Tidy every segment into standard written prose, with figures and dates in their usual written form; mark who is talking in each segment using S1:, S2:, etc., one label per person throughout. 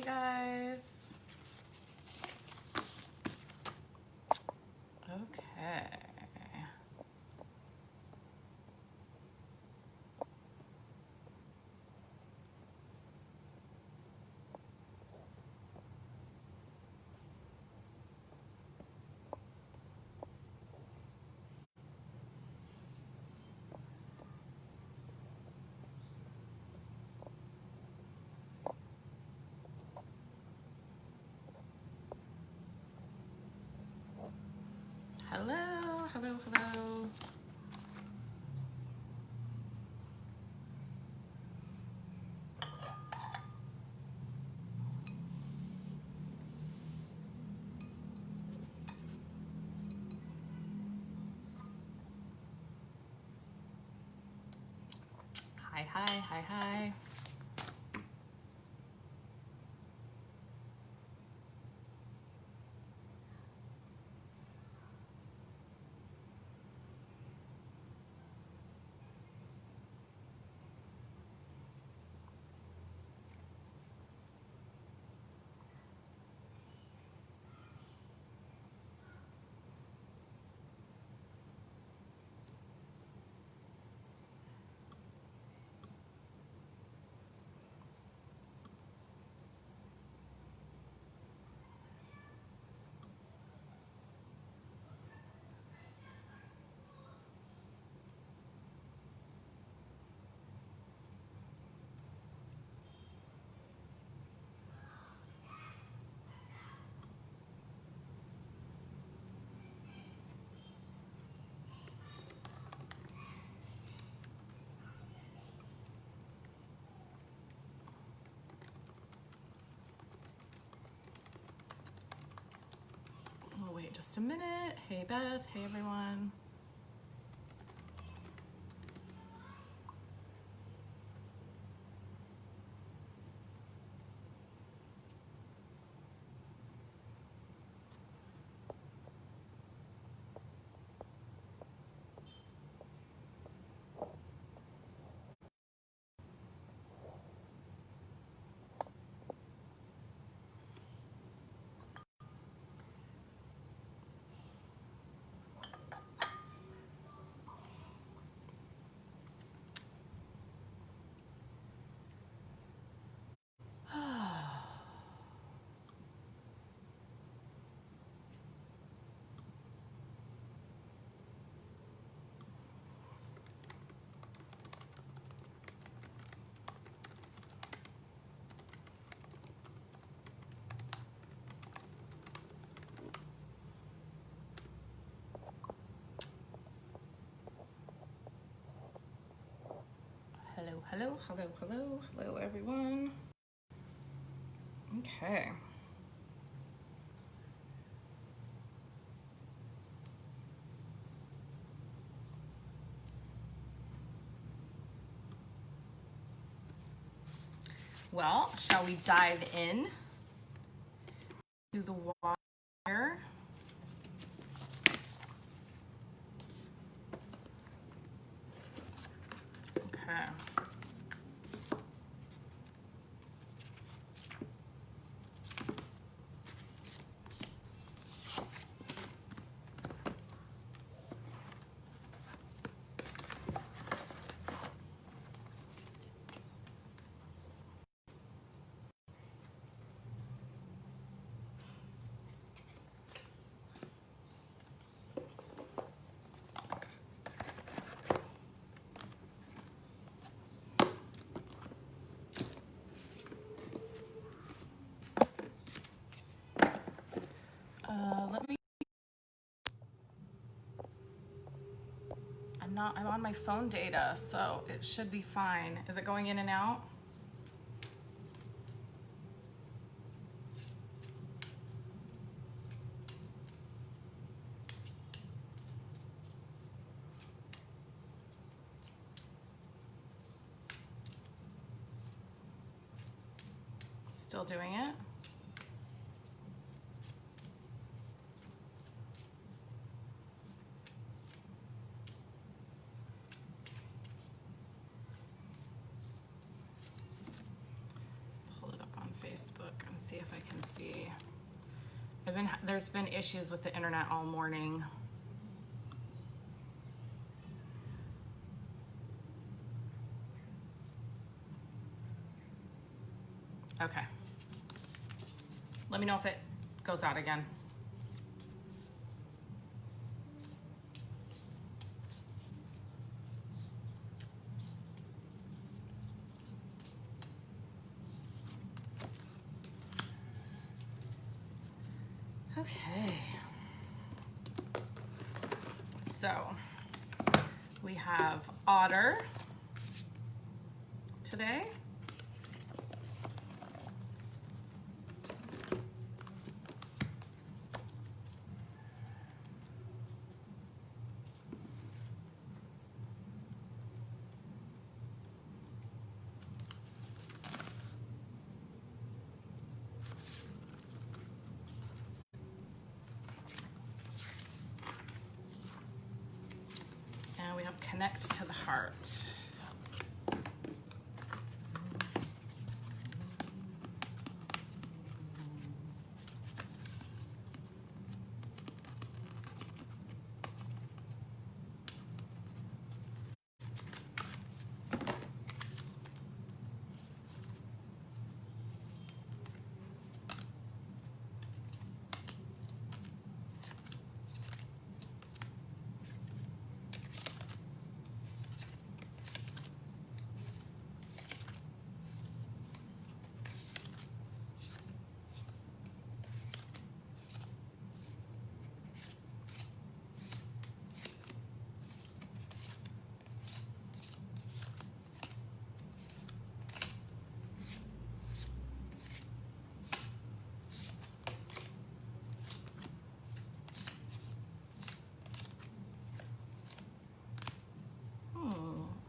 S1: Hey guys. Okay. Hello, hello, hello. Hi, hi, hi, hi. We'll wait just a minute. Hey Beth, hey everyone. Hello, hello, hello, hello, hello everyone. Okay. Well, shall we dive in to the water? Okay. Let me. I'm on my phone data, so it should be fine. Is it going in and out? Still doing it? Pull it up on Facebook. look and see if I can see. There's been issues with the internet all morning. Okay. Let me know if it goes out again. Okay. So we have otter today. And we have connect to the heart.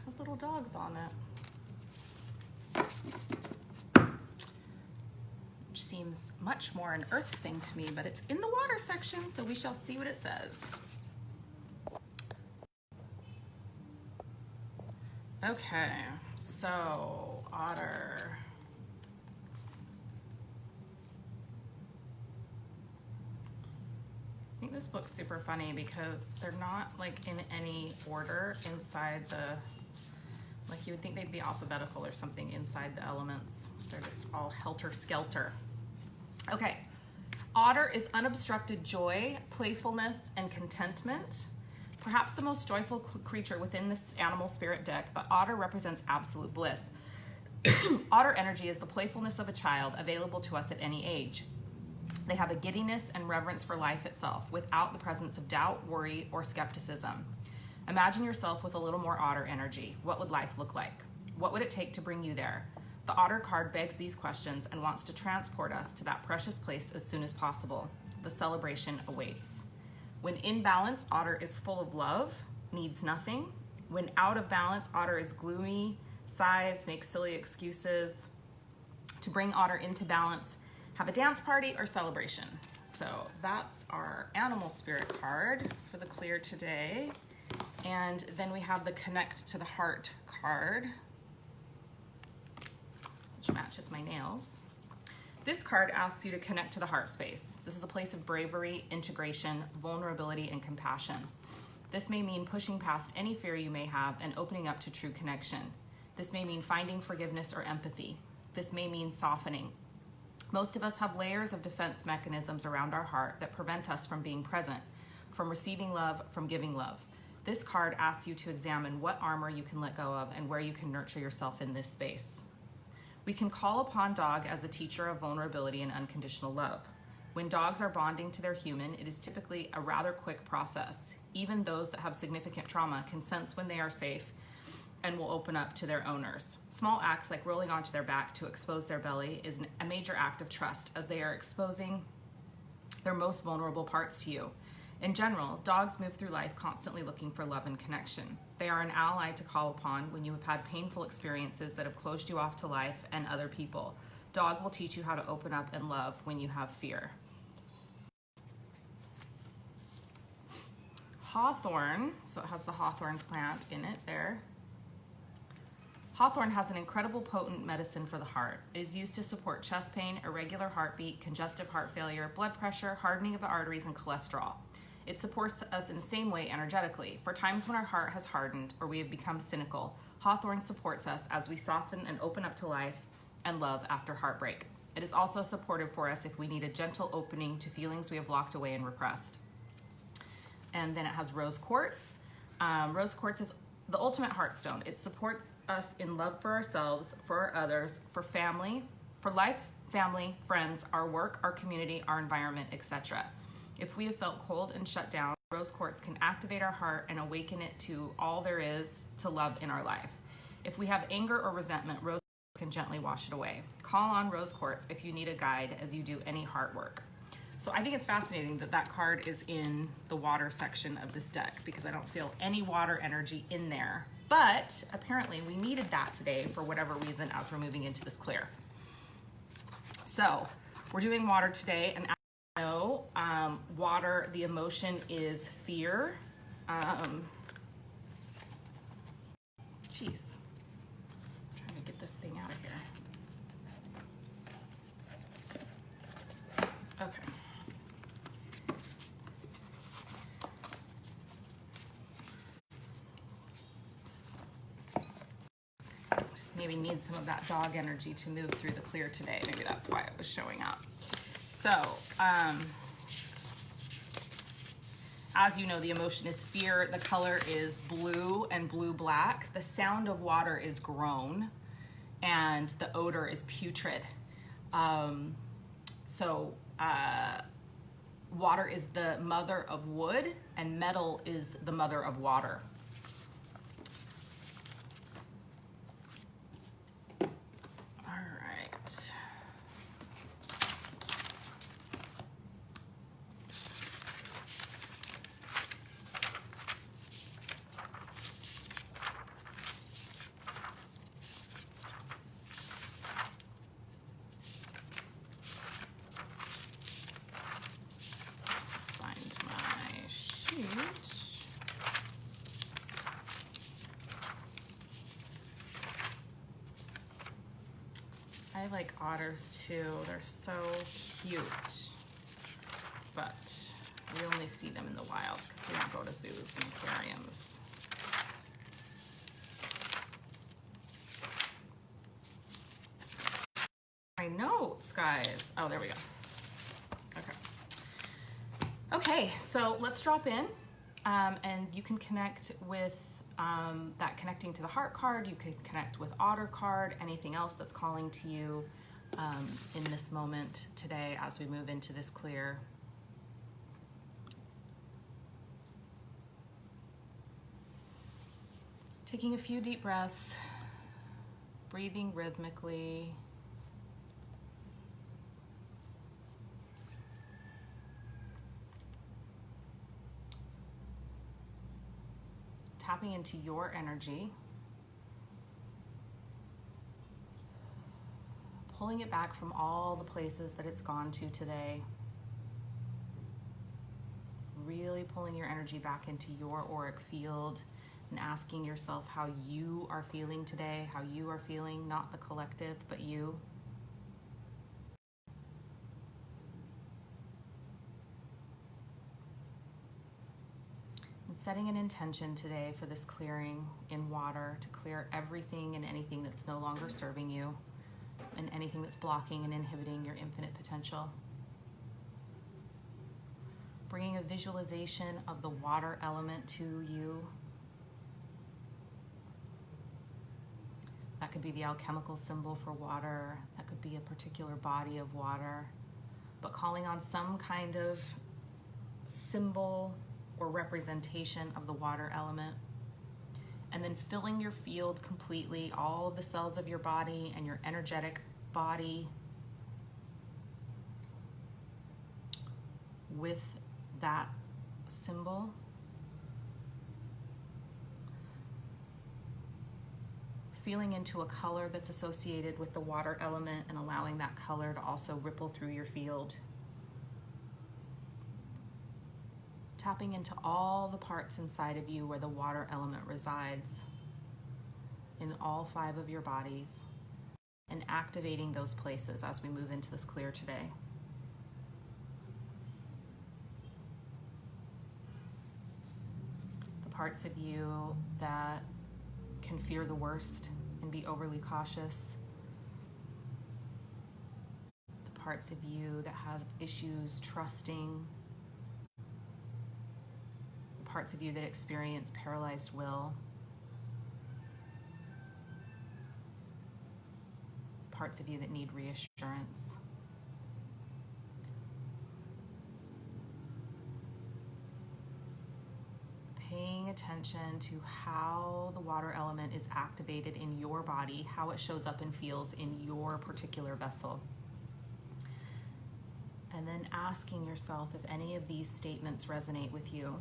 S1: Has little dogs on it. Which seems much more an earth thing to me, but it's in the water section, so we shall see what it says. Okay, so otter. I think this book's super funny because they're not like in any order inside the, like you would think they'd be alphabetical or something inside the elements. They're just all helter-skelter. Okay, otter is unobstructed joy, playfulness, and contentment. Perhaps the most joyful creature within this animal spirit deck, but otter represents absolute bliss. Otter energy is the playfulness of a child available to us at any age. They have a giddiness and reverence for life itself without the presence of doubt, worry, or skepticism. Imagine yourself with a little more otter energy. What would life look like? What would it take to bring you there? The otter card begs these questions and wants to transport us to that precious place as soon as possible. The celebration awaits. When in balance, otter is full of love, needs nothing. When out of balance, otter is gloomy, sighs, makes silly excuses. To bring otter into balance, have a dance party or celebration. So that's our animal spirit card for the clear today. And then we have the connect to the heart card, which matches my nails. This card asks you to connect to the heart space. This is a place of bravery, integration, vulnerability, and compassion. This may mean pushing past any fear you may have and opening up to true connection. This may mean finding forgiveness or empathy. This may mean softening. Most of us have layers of defense mechanisms around our heart that prevent us from being present, from receiving love, from giving love. This card asks you to examine what armor you can let go of and where you can nurture yourself in this space. We can call upon dog as a teacher of vulnerability and unconditional love. When dogs are bonding to their human, it is typically a rather quick process. Even those that have significant trauma can sense when they are safe and will open up to their owners. Small acts like rolling onto their back to expose their belly is a major act of trust, as they are exposing their most vulnerable parts to you. In general, dogs move through life constantly looking for love and connection. They are an ally to call upon when you have had painful experiences that have closed you off to life and other people. Dog will teach you how to open up and love when you have fear. Hawthorn, so it has the hawthorn plant in it there. Hawthorn has an incredible potent medicine for the heart. It is used to support chest pain, irregular heartbeat, congestive heart failure, blood pressure, hardening of the arteries, and cholesterol. It supports us in the same way energetically. For times when our heart has hardened or we have become cynical, Hawthorn supports us as we soften and open up to life and love after heartbreak. It is also supportive for us if we need a gentle opening to feelings we have locked away and repressed. And then it has rose quartz. Rose quartz is the ultimate heartstone. It supports us in love for ourselves, for our others, for family, for life, family, friends, our work, our community, our environment, etc. If we have felt cold and shut down, rose quartz can activate our heart and awaken it to all there is to love in our life. If we have anger or resentment, rose quartz can gently wash it away. Call on rose quartz if you need a guide as you do any heart work. So I think it's fascinating that that card is in the water section of this deck because I don't feel any water energy in there. But apparently we needed that today for whatever reason as we're moving into this clear. So we're doing water today, and as you know, water, the emotion is fear. Jeez, trying to get this thing out of here. Okay. Just maybe need some of that dog energy to move through the clear today. Maybe that's why it was showing up. So, as you know, the emotion is fear. The color is blue and blue-black. The sound of water is groan, and the odor is putrid. Water is the mother of wood, and metal is the mother of water. All right. I like otters too. They're so cute, but we only see them in the wild because we don't go to zoos and aquariums. My notes, guys. Oh, there we go. Okay, so let's drop in, and you can connect with that connecting to the heart card. You can connect with otter card, anything else that's calling to you in this moment today as we move into this clear. Taking a few deep breaths, breathing rhythmically. Tapping into your energy, pulling it back from all the places that it's gone to today, really pulling your energy back into your auric field and asking yourself how you are feeling today, how you are feeling, not the collective, but you. Setting an intention today for this clearing in water to clear everything and anything that's no longer serving you and anything that's blocking and inhibiting your infinite potential. Bringing a visualization of the water element to you. That could be the alchemical symbol for water. That could be a particular body of water. But calling on some kind of symbol or representation of the water element, and then filling your field completely, all of the cells of your body and your energetic body with that symbol. Feeling into a color that's associated with the water element and allowing that color to also ripple through your field. Tapping into all the parts inside of you where the water element resides. in all 5 of your bodies and activating those places as we move into this clear today. The parts of you that can fear the worst and be overly cautious. The parts of you that have issues trusting. The parts of you that experience paralyzed will. Parts of you that need reassurance. Paying attention to how the water element is activated in your body, how it shows up and feels in your particular vessel. And then asking yourself if any of these statements resonate with you.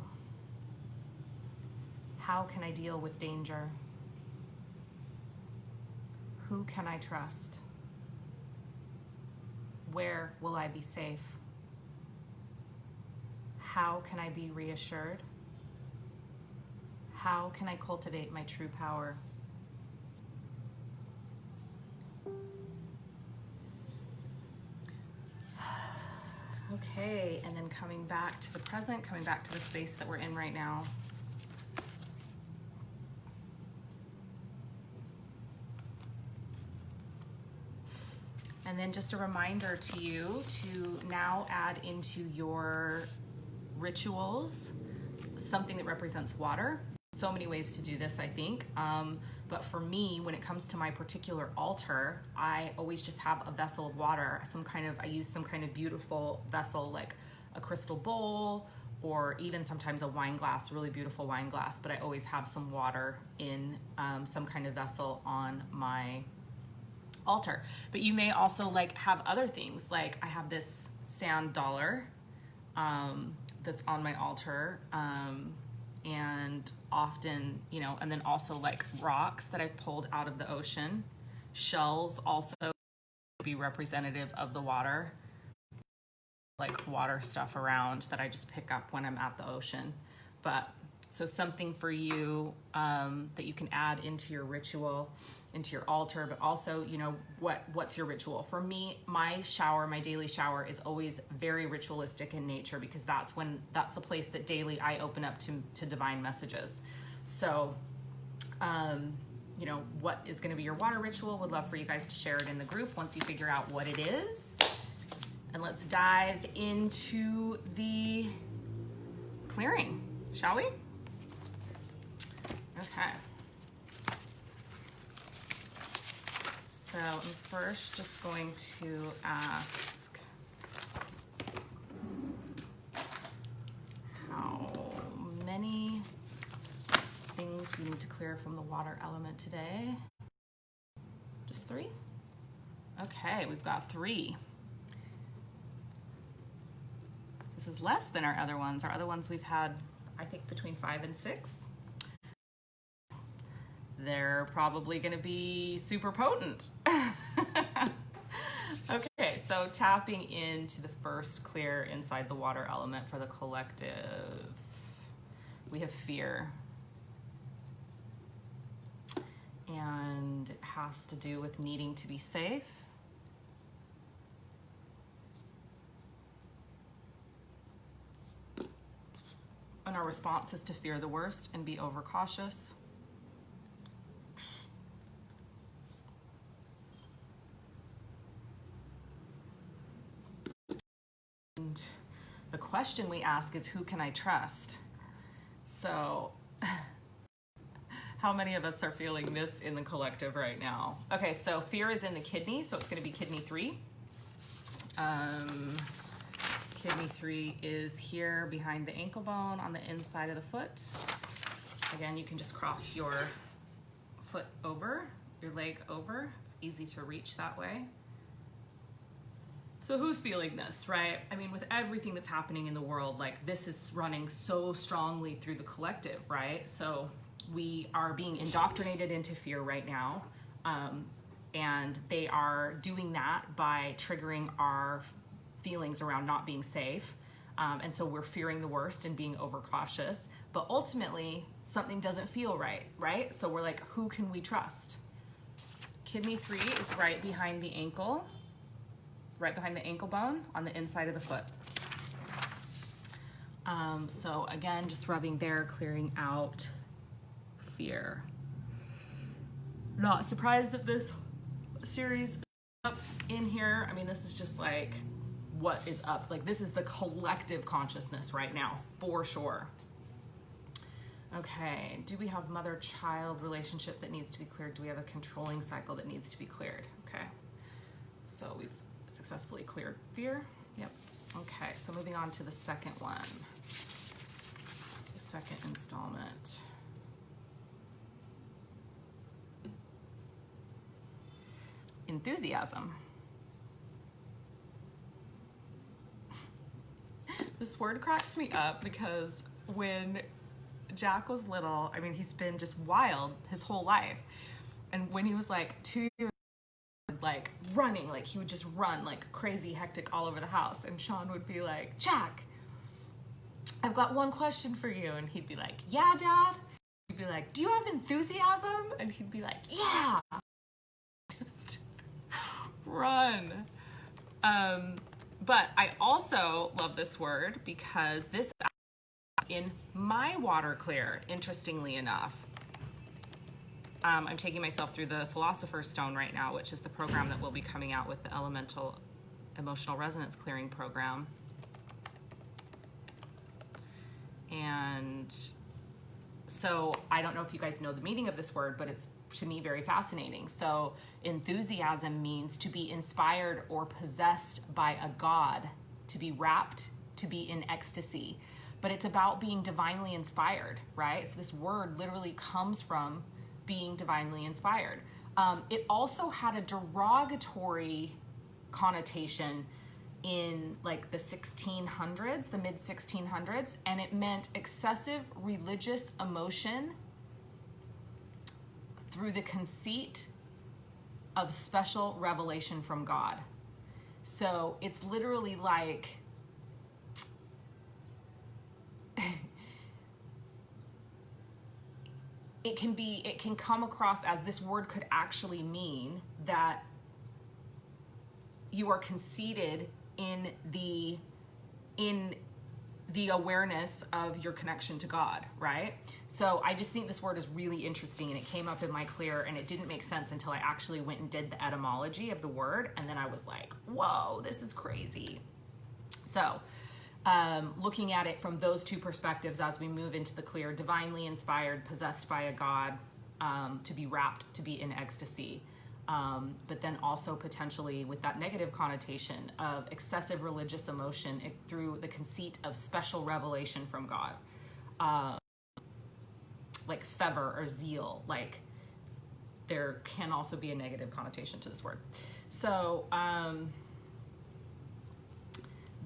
S1: How can I deal with danger? Who can I trust? Where will I be safe? How can I be reassured? How can I cultivate my true power? Okay, and then coming back to the present, coming back to the space that we're in right now. And then just a reminder to you to now add into your rituals something that represents water. So many ways to do this, I think. But for me, when it comes to my particular altar, I always just have a vessel of water. I use some kind of beautiful vessel, like a crystal bowl, or even sometimes a wine glass, really beautiful wine glass. But I always have some water in some kind of vessel on my altar. But you may also have other things. Like I have this sand dollar that's on my altar, and often, and then also rocks that I've pulled out of the ocean. Shells also be representative of the water, like water stuff around that I just pick up when I'm at the ocean. But so something for you that you can add into your ritual, into your altar, but also, what's your ritual? For me, my daily shower is always very ritualistic in nature, because that's the place that daily I open up to divine messages. So, what is going to be your water ritual? Would love for you guys to share it in the group once you figure out what it is. And let's dive into the clearing, shall we? Okay. So I'm first just going to ask how many things we need to clear from the water element today. Just 3? Okay, we've got 3. This is less than our other ones. Our other ones we've had, I think, between 5 and 6. They're probably going to be super potent. Okay, so tapping into the first clear inside the water element for the collective. We have fear. And it has to do with needing to be safe. And our response is to fear the worst and be overcautious. And the question we ask is, who can I trust? So, how many of us are feeling this in the collective right now? Okay, so fear is in the kidney, so it's going to be kidney 3. Kidney 3 is here behind the ankle bone on the inside of the foot. Again, you can just cross your foot over, your leg over. It's easy to reach that way. So who's feeling this, right? I mean, with everything that's happening in the world, this is running so strongly through the collective, right? So we are being indoctrinated into fear right now. And they are doing that by triggering our feelings around not being safe. And so we're fearing the worst and being overcautious, but ultimately something doesn't feel right, right? So we're like, who can we trust? Kidney 3 is right behind the ankle bone on the inside of the foot. So again, just rubbing there, clearing out fear. Not surprised that this series is up in here. I mean, this is just like what is up. Like, this is the collective consciousness right now, for sure. Okay, do we have mother-child relationship that needs to be cleared? Do we have a controlling cycle that needs to be cleared? Okay, so we've successfully cleared fear. Yep. Okay, so moving on to the second one. The second installment. Enthusiasm. This word cracks me up because when Jack was little, I mean, he's been just wild his whole life. And when he was like 2 years old, like running, like he would just run like crazy, hectic all over the house. And Sean would be like, Jack, I've got one question for you. And he'd be like, yeah, Dad. He'd be like, do you have enthusiasm? And he'd be like, yeah. Just run. But I also love this word because this in my water clear, interestingly enough. I'm taking myself through the Philosopher's Stone right now, which is the program that will be coming out with the Elemental Emotional Resonance Clearing program. And so I don't know if you guys know the meaning of this word, but it's to me very fascinating. So enthusiasm means to be inspired or possessed by a god, to be rapt, to be in ecstasy. But it's about being divinely inspired, right? So this word literally comes from being divinely inspired. It also had a derogatory connotation in like the 1600s, the mid 1600s, and it meant excessive religious emotion through the conceit of special revelation from God. So it's literally like, it can come across as, this word could actually mean that you are conceited in the awareness of your connection to God, right? So I just think this word is really interesting, and it came up in my clear, and it didn't make sense until I actually went and did the etymology of the word, and then I was like, whoa, this is crazy. So looking at it from those two perspectives as we move into the clear, divinely inspired, possessed by a god, to be rapt, to be in ecstasy. But then also potentially with that negative connotation of excessive religious emotion through the conceit of special revelation from God. Like fervor or zeal, like there can also be a negative connotation to this word. So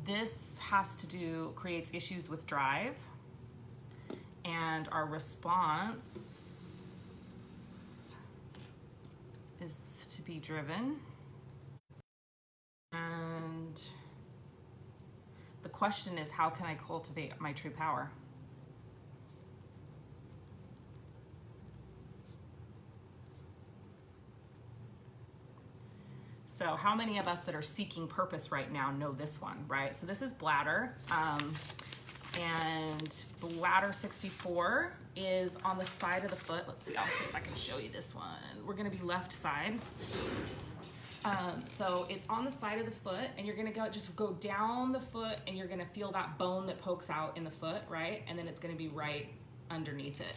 S1: this has to do, creates issues with drive, and our response is to be driven. And the question is, how can I cultivate my true power? So how many of us that are seeking purpose right now know this one, right? So this is bladder, and bladder 64 is on the side of the foot. Let's see, I'll see if I can show you this one. We're gonna be left side. So it's on the side of the foot, and you're gonna just go down the foot, and you're gonna feel that bone that pokes out in the foot, right? And then it's gonna be right underneath it.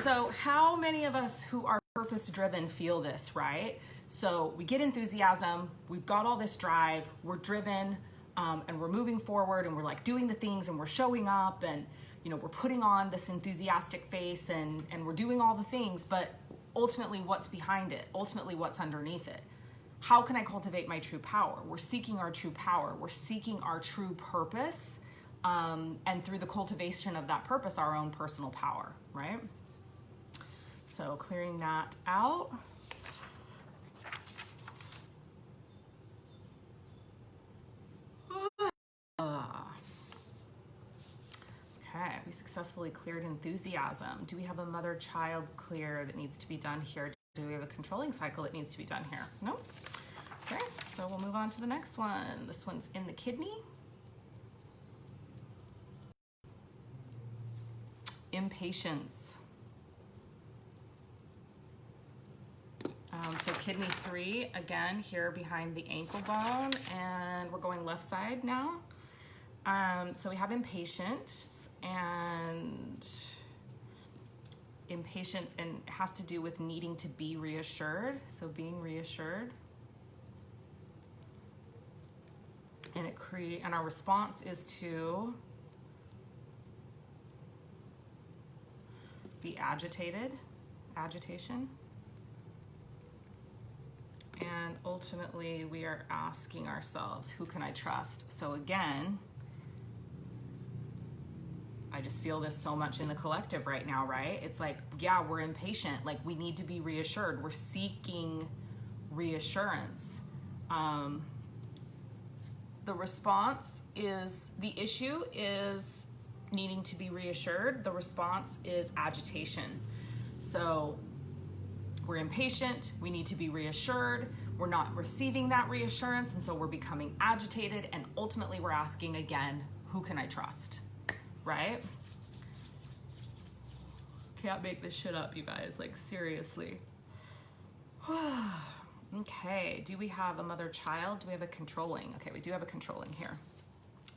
S1: So how many of us who are purpose-driven feel this, right? So we get enthusiasm, we've got all this drive, we're driven, and we're moving forward, and we're like doing the things, and we're showing up, and you know, we're putting on this enthusiastic face, and we're doing all the things, but ultimately what's behind it? Ultimately what's underneath it? How can I cultivate my true power? We're seeking our true power. We're seeking our true purpose, and through the cultivation of that purpose, our own personal power, right? So clearing that out. successfully cleared enthusiasm? Do we have a mother-child clear that needs to be done here? Do we have a controlling cycle that needs to be done here? Nope. Okay, so we'll move on to the next one. This one's in the kidney. Impatience. So kidney 3, again, here behind the ankle bone, and we're going left side now. So we have impatience, and it has to do with needing to be reassured, so being reassured. And our response is to be agitation. And ultimately, we are asking ourselves, who can I trust? So again, I just feel this so much in the collective right now, right? It's like, yeah, we're impatient. Like, we need to be reassured. We're seeking reassurance. The response is, the issue is needing to be reassured. The response is agitation. So we're impatient, we need to be reassured, we're not receiving that reassurance, and so we're becoming agitated, and ultimately we're asking again, who can I trust, right? Can't make this shit up, you guys, like seriously. Okay, do we have a mother-child? Do we have a controlling? Okay, we do have a controlling here.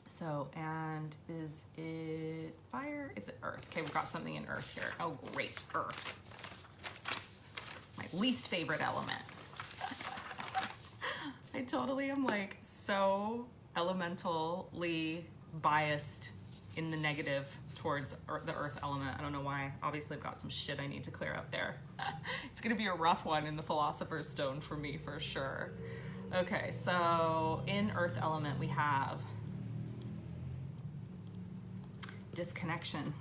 S1: So, and is it fire? Is it earth? Okay, we've got something in earth here. Oh, great, earth. My least favorite element. I totally am like so elementally biased in the negative towards the earth element. I don't know why. Obviously I've got some shit I need to clear up there. It's gonna be a rough one in the Philosopher's Stone for me for sure. Okay, so in earth element we have disconnection.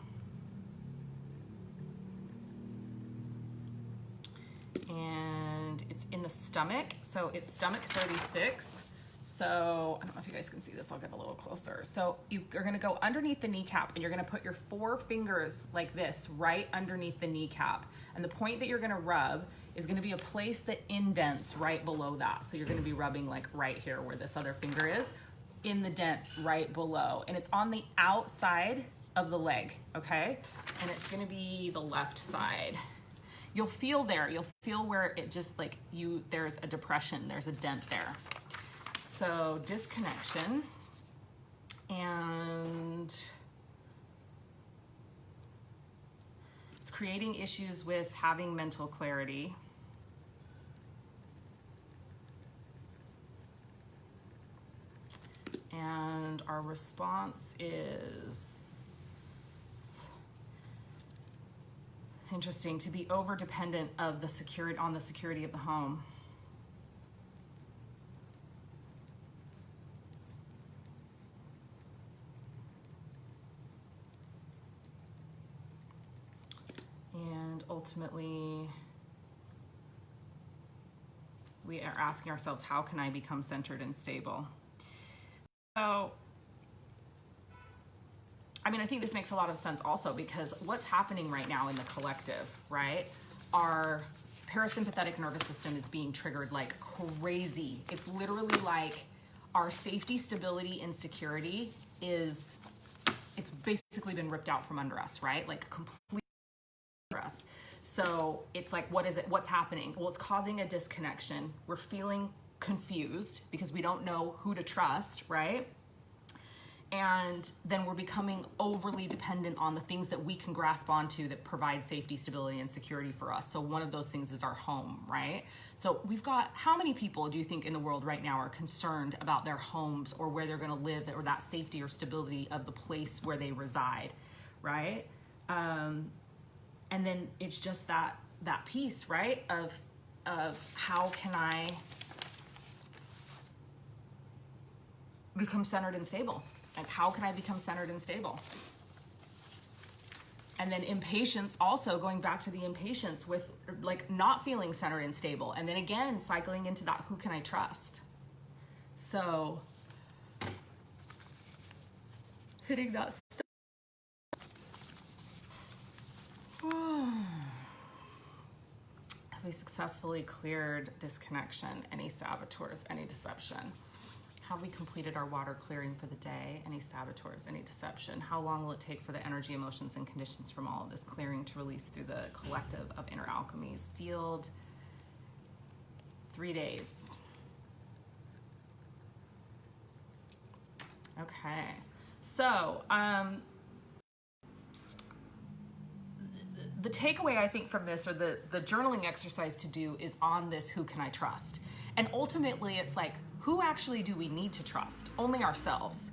S1: And it's in the stomach, so it's stomach 36. So I don't know if you guys can see this, I'll get a little closer. So you're gonna go underneath the kneecap, and you're gonna put your 4 fingers like this right underneath the kneecap. And the point that you're gonna rub is gonna be a place that indents right below that. So you're gonna be rubbing like right here where this other finger is, in the dent right below. And it's on the outside of the leg, okay? And it's gonna be the left side. You'll feel where it just like there's a depression, there's a dent there. So disconnection, and it's creating issues with having mental clarity. And our response is interesting, to be over dependent on the security of the home. And ultimately, we are asking ourselves, how can I become centered and stable? So, I mean, I think this makes a lot of sense also, because what's happening right now in the collective, right? Our parasympathetic nervous system is being triggered like crazy. It's literally like our safety, stability, and security it's basically been ripped out from under us, right? Like completely under us. So it's like, what is it? What's happening? Well, it's causing a disconnection. We're feeling confused because we don't know who to trust, right? And then we're becoming overly dependent on the things that we can grasp onto that provide safety, stability, and security for us. So one of those things is our home, right? So we've got, how many people do you think in the world right now are concerned about their homes or where they're gonna live, or that safety or stability of the place where they reside, right? And then it's just that piece, right? Of how can I become centered and stable? Like, how can I become centered and stable? And then impatience, also going back to the impatience with like not feeling centered and stable. And then again, cycling into that, who can I trust? So hitting that stuff. Have we successfully cleared disconnection, any saboteurs, any deception? Have we completed our water clearing for the day? Any saboteurs, any deception? How long will it take for the energy, emotions, and conditions from all of this clearing to release through the collective of inner alchemies field? 3 days. Okay, so the takeaway I think from this, or the journaling exercise to do, is on this: who can I trust? And ultimately it's like, who actually do we need to trust? Only ourselves.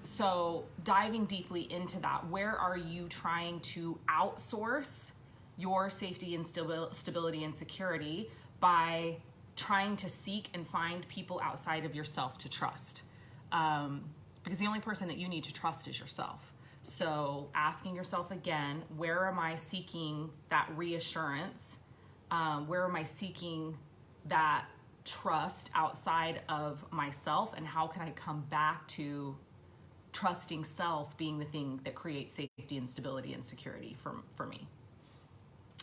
S1: So diving deeply into that, where are you trying to outsource your safety and stability and security by trying to seek and find people outside of yourself to trust? Because the only person that you need to trust is yourself. So asking yourself again, where am I seeking that reassurance? Where am I seeking that trust outside of myself? And how can I come back to trusting self being the thing that creates safety and stability and security for me?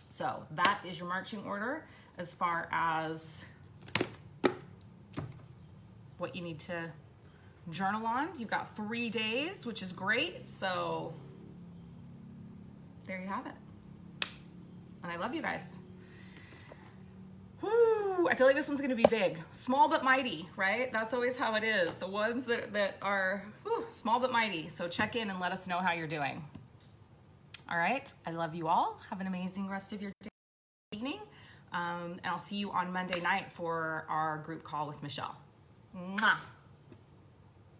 S1: So that is your marching order as far as what you need to journal on. You've got 3 days, which is great. So there you have it. And I love you guys. Woo, I feel like this one's gonna be big. Small but mighty, right? That's always how it is. The ones that are small but mighty. So check in and let us know how you're doing. All right, I love you all. Have an amazing rest of your day, evening. And I'll see you on Monday night for our group call with Michelle. Mwah.